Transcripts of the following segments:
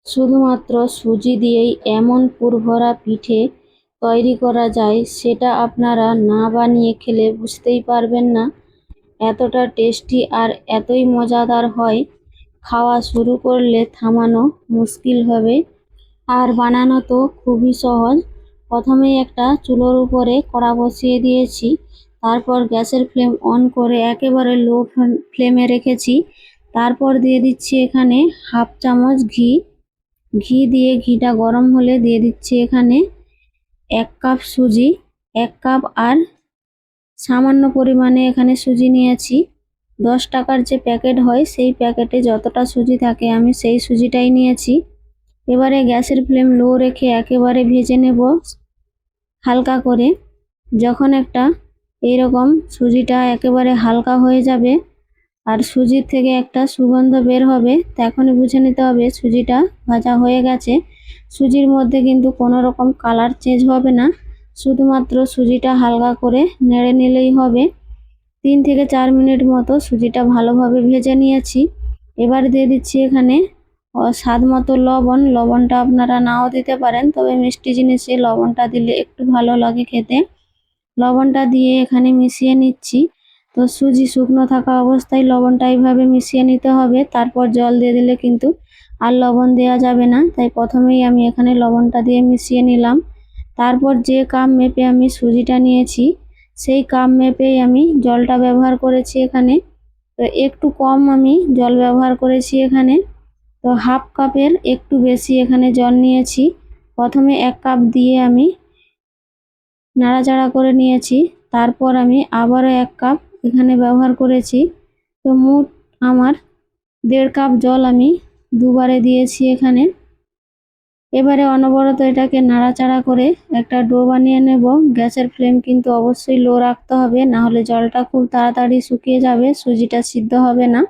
শুধুমাত্র সুজি দিয়েই এমন পুরভরা পিঠে তৈরি করা যায়, সেটা আপনারা না বানিয়ে খেলে বুঝতেই পারবেন না। এতটা টেস্টি আর এতই মজাদার হয়, খাওয়া শুরু করলে থামানো মুশকিল হবে। আর বানানো তো খুবই সহজ। প্রথমেই একটা চুলোর উপরে কড়া বসিয়ে দিয়েছি, তারপর গ্যাসের ফ্লেম অন করে একেবারে লো ফ্লেমে রেখেছি। তারপর দিয়ে দিচ্ছি এখানে হাফ চামচ ঘি। ঘি দিয়ে ঘিটা গরম হলে দিয়ে দিচ্ছি এখানে 1 কাপ সুজি। 1 কাপ আর সামান্য পরিমাণে এখানে সুজি নিয়েছি। 10 টাকার যে প্যাকেট হয় সেই প্যাকেটে যতটা সুজি থাকে আমি সেই সুজিটাই নিয়েছি। এবারে গ্যাসের ফ্লেম লো রেখে একেবারে ভেজে নেব হালকা করে। যখন একটা এইরকম সুজিটা একেবারে হালকা হয়ে যাবে আর সুজির থেকে একটা সুগন্ধ বের হবে, তখনই বুঝে নিতে হবে সুজিটা ভাজা হয়ে গেছে। সুজির মধ্যে কিন্তু কোনো রকম কালার চেঞ্জ হবে না, শুধুমাত্র সুজিটা হালকা করে নেড়ে নিলেই হবে। 3 থেকে 4 মিনিট মতো সুজিটা ভালোভাবে ভেজে নিয়েছি। এবার দিয়ে দিচ্ছি এখানে স্বাদ মতো লবণ। লবণটা আপনারা নাও দিতে পারেন, তবে মিষ্টি জিনিসে লবণটা দিলে একটু ভালো লাগে খেতে। লবণটা দিয়ে এখানে মিশিয়ে নিচ্ছি। তো সুজি শুকনো থাকা অবস্থায় লবণটা এইভাবে মিশিয়ে নিতে হবে, তারপর জল দিয়ে দিলে কিন্তু আর লবণ দেওয়া যাবে না। তাই প্রথমেই আমি এখানে লবণটা দিয়ে মিশিয়ে নিলাম। তারপর যে কাপ মেপে আমি সুজিটা নিয়েছি সেই কাপ মেপেই আমি জলটা ব্যবহার করেছি এখানে। তো একটু কম আমি জল ব্যবহার করেছি এখানে। তো হাফ কাপের একটু বেশি এখানে জল নিয়েছি। প্রথমে 1 কাপ দিয়ে আমি নাড়াচাড়া করে নিয়েছি, তারপর আমি আবারও 1 কাপ এখানে ব্যবহার করেছি। তো মোট আমার 1.5 কাপ জল আমি দুবারে দিয়েছি এখানে। এবারে অনবরত এটাকে নাড়াচাড়া করে একটা ডো বানিয়ে নেব। গ্যাসের ফ্লেম কিন্তু অবশ্যই লো রাখতে হবে, না হলে জলটা খুব তাড়াতাড়ি শুকিয়ে যাবে, সুজিটা সিদ্ধ হবে না।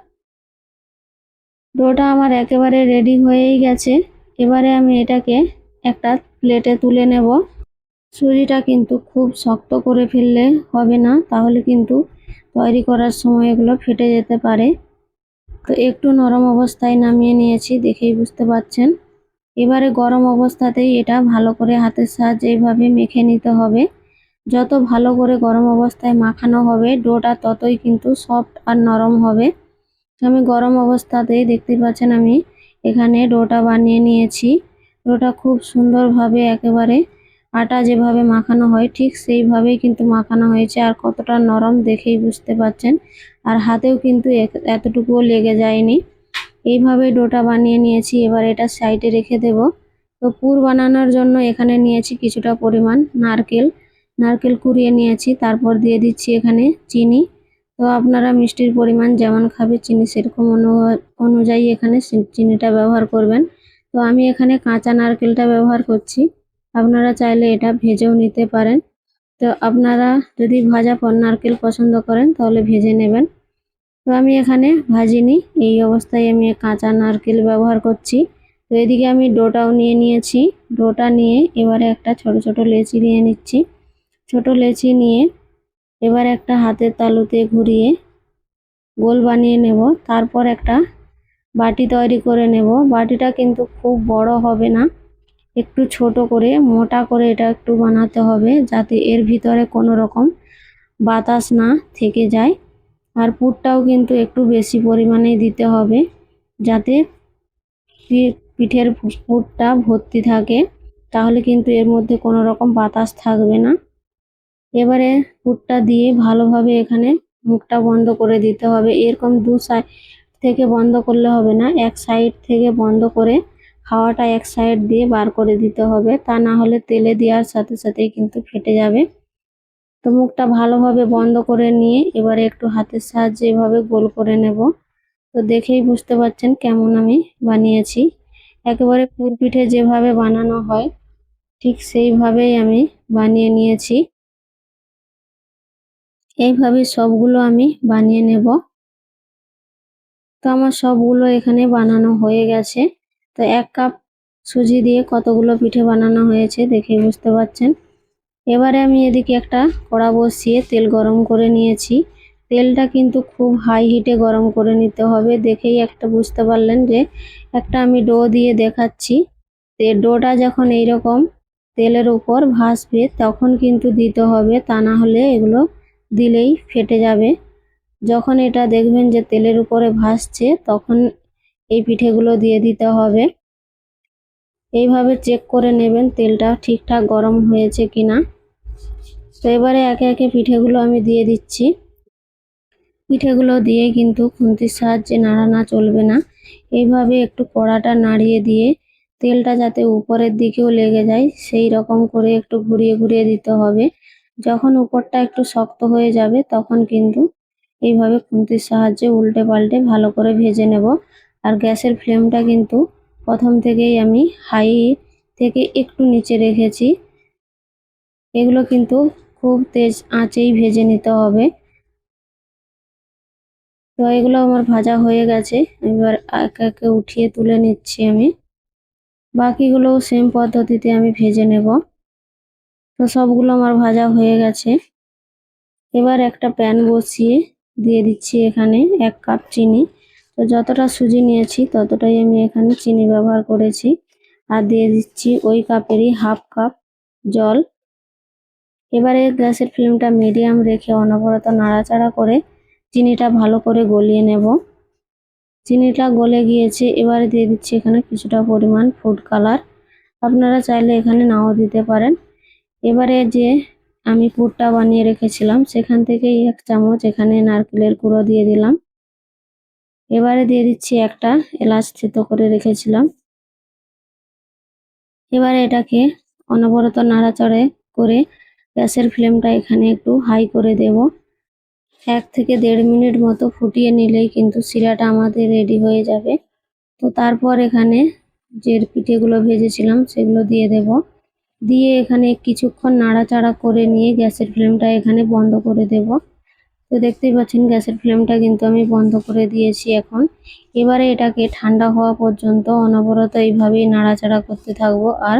ডোটা আমার একেবারে রেডি হয়েই গেছে। এবারে আমি এটাকে একটা প্লেটে তুলে নেব। সুজিটা কিন্তু খুব শক্ত করে ফেললে হবে না, তাহলে কিন্তু তৈরি করার সময় এগুলো ফেটে যেতে পারে। তো একটু নরম অবস্থায় নামিয়ে নিয়েছি, দেখেই বুঝতে পারছেন। এবারে গরম অবস্থাতেই এটা ভালো করে হাতের সাহায্যে এইভাবে মেখে নিতে হবে। যত ভালো করে গরম অবস্থায় মাখানো হবে ডোটা ততই কিন্তু সফট আর নরম হবে। আমি গরম অবস্থাতেই দেখতে পাচ্ছেন আমি এখানে ডোটা বানিয়ে নিয়েছি। ডোটা খুব সুন্দরভাবে একেবারে আটা যেভাবে মাখানো হয় ঠিক সেইভাবেই কিন্তু মাখানো হয়েছে, আর কতটা নরম দেখেই বুঝতে পাচ্ছেন। আর হাতেও কিন্তু এতটুকুও লেগে যায়নি। এইভাবে ডোটা বানিয়ে নিয়েছি। এবার এটা সাইডে রেখে দেব। তো পুর বানানোর জন্য এখানে নিয়েছি কিছুটা পরিমাণ নারকেল। নারকেল কুড়িয়ে নিয়েছি, তারপর দিয়ে দিচ্ছি এখানে চিনি। তো আপনারা মিষ্টির পরিমাণ যেমন খাবে চিনি সেরকম অনুযায়ী এখানে চিনিটা ব্যবহার করবেন। তো আমি এখানে কাঁচা নারকেলটা ব্যবহার করছি, আপনারা চাইলে এটা ভেজেও নিতে পারেন। তো আপনারা যদি ভাজা নারকেল পছন্দ করেন তাহলে ভেজে নেবেন। তো আমি এখানে ভাজিনি, এই অবস্থায় আমি কাঁচা নারকেল ব্যবহার করছি। তো এদিকে আমি ডোটাও নিয়ে নিয়েছি। ডোটা নিয়ে এবারে একটা ছোট ছোট লেচি নিয়ে নিচ্ছি। ছোট লেচি নিয়ে এবার একটা হাতের তালুতে ঘুরিয়ে গোল বানিয়ে নেব। তারপর একটা বাটি তৈরি করে নেব। বাটিটা কিন্তু খুব বড় হবে না, একটু ছোট করে মোটা করে এটা একটু বানাতে হবে, যাতে এর ভিতরে কোনো রকম বাতাস না থেকে যায়। আর পুরটাও কিন্তু একটু বেশি পরিমাণে দিতে হবে, যাতে পিঠের পুরটা ভর্তি থাকে, তাহলে কিন্তু এর মধ্যে কোনো রকম বাতাস থাকবে না। এবারে পুরটা দিয়ে ভালোভাবে এখানে মুখটা বন্ধ করে দিতে হবে। এরকম দু সাইড থেকে বন্ধ করলে হবে না, এক সাইড থেকে বন্ধ করে হাওয়াটা এক সাইড দিয়ে বার করে দিতে হবে, তা না হলে তেলে দেওয়ার সাথে সাথেই কিন্তু ফেটে যাবে। তো মুখটা ভালোভাবে বন্ধ করে নিয়ে এবারে একটু হাতের সাহায্যে এভাবে গোল করে নেব। তো দেখেই বুঝতে পারছেন কেমন আমি বানিয়েছি। একেবারে পুর পিঠে যেভাবে বানানো হয় ঠিক সেইভাবেই আমি বানিয়ে নিয়েছি। এইভাবে সবগুলো আমি বানিয়ে নেব। তো আমার সবগুলো এখানে বানানো হয়ে গেছে। তো 1 কাপ সুজি দিয়ে কতগুলো পিঠে বানানো হয়েছে দেখেই বুঝতে পারছেন। এবারে আমি এদিকে একটা কড়া বসিয়ে তেল গরম করে নিয়েছি। তেলটা কিন্তু খুব হাই হিটে গরম করে নিতে হবে। দেখেই একটা বুঝতে পারলেন যে একটা আমি ডো দিয়ে দেখাচ্ছি। ডোটা যখন এইরকম তেলের উপর ভাসবে তখন কিন্তু দিতে হবে, তা না হলে এগুলো দিলেই ফেটে যাবে। যখন এটা দেখবেন যে তেলের উপরে ভাসছে তখন এই পিঠেগুলো দিয়ে দিতে হবে। এইভাবে চেক করে নেবেন তেলটা ঠিকঠাক গরম হয়েছে কিনা। তো এবারে একে একে পিঠেগুলো আমি দিয়ে দিচ্ছি। পিঠেগুলো দিয়ে কিন্তু খুন্তির সাহায্যে নাড়ানো চলবে না, এইভাবে একটু কড়াটা নাড়িয়ে দিয়ে তেলটা যাতে উপরের দিকেও লেগে যায় সেই রকম করে একটু ঘুরিয়ে ঘুরিয়ে দিতে হবে। যখন উপরটা একটু শক্ত হয়ে যাবে তখন কিন্তু এইভাবে খুন্তির সাহায্যে উল্টে পাল্টে ভালো করে ভেজে নেব। আর গ্যাসের ফ্লেমটা কিন্তু প্রথম থেকেই আমি হাই থেকে একটু নিচে রেখেছি। এগুলো কিন্তু খুব তেজ আঁচেই ভেজে নিতে হবে। তো এগুলো আমার ভাজা হয়ে গেছে, এবার একে একে উঠিয়ে তুলে নিচ্ছি আমি। বাকিগুলোও সেম পদ্ধতিতে আমি ভেজে নেব। তো সবগুলো আমার ভাজা হয়ে গেছে। এবার একটা প্যান বসিয়ে দিয়ে দিচ্ছি এখানে 1 কাপ চিনি। তো যতটা সুজি নিয়েছি ততটাই আমি এখানে চিনি ব্যবহার করেছি। আর দিয়ে দিচ্ছি ওই কাপেরই হাফ কাপ জল। এবারে গ্যাসের ফ্লেমটা মিডিয়াম রেখে অনবরত নাড়াচাড়া করে চিনিটা ভালো করে গলিয়ে নেব। চিনিটা গলে গিয়েছে, এবারে দিয়ে দিচ্ছি এখানে কিছুটা পরিমাণ ফুড কালার। আপনারা চাইলে এখানে নাও দিতে পারেন। এবারে যে আমি পুরটা বানিয়ে রেখেছিলাম সেখান থেকেই 1 চামচ এখানে নারকেলের গুঁড়ো দিয়ে দিলাম। এবারে দিয়ে দিচ্ছি একটা এলাচ থেতো করে রেখেছিলাম। এবারে এটাকে অনবরত নাড়াচাড়া করে গ্যাসের ফ্লেমটা এখানে একটু হাই করে দেব। 1 থেকে 1.5 মিনিট মতো ফুটিয়ে নিলেই কিন্তু শিরাটা আমাদের রেডি হয়ে যাবে। তো তারপর এখানে যে পিঠেগুলো ভেজেছিলাম সেগুলো দিয়ে দেব। দিয়ে এখানে কিছুক্ষণ নাড়াচাড়া করে নিয়ে গ্যাসের ফ্লেমটা এখানে বন্ধ করে দেব। তো দেখতেই পাচ্ছেন গ্যাসের ফ্লেমটা কিন্তু আমি বন্ধ করে দিয়েছি এখন। এবারে এটাকে ঠান্ডা হওয়া পর্যন্ত অনবরত এইভাবেই নাড়াচাড়া করতে থাকবো আর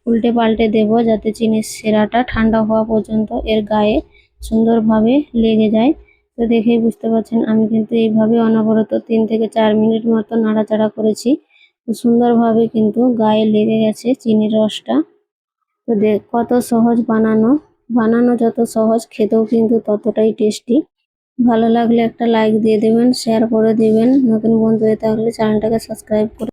উল্টে পাল্টে দেব যাতে চিনির শিরাটা ঠান্ডা হওয়া পর্যন্ত এর গায়ে সুন্দরভাবে লেগে যায়। তো দেখেই বুঝতে পারছেন আমি কিন্তু এইভাবে অনবরত 3 থেকে 4 মিনিট মতো নাড়াচাড়া করেছি। তো সুন্দরভাবে কিন্তু গায়ে লেগে গেছে চিনির রসটা। তো কত সহজ বানানো যত সহজ খেতেও কিন্তু ততটাই টেস্টি। ভালো লাগলে একটা লাইক দিয়ে দেবেন, শেয়ার করে দেবেন। নতুন বন্ধু হয়ে থাকলে চ্যানেলটাকে সাবস্ক্রাইব করে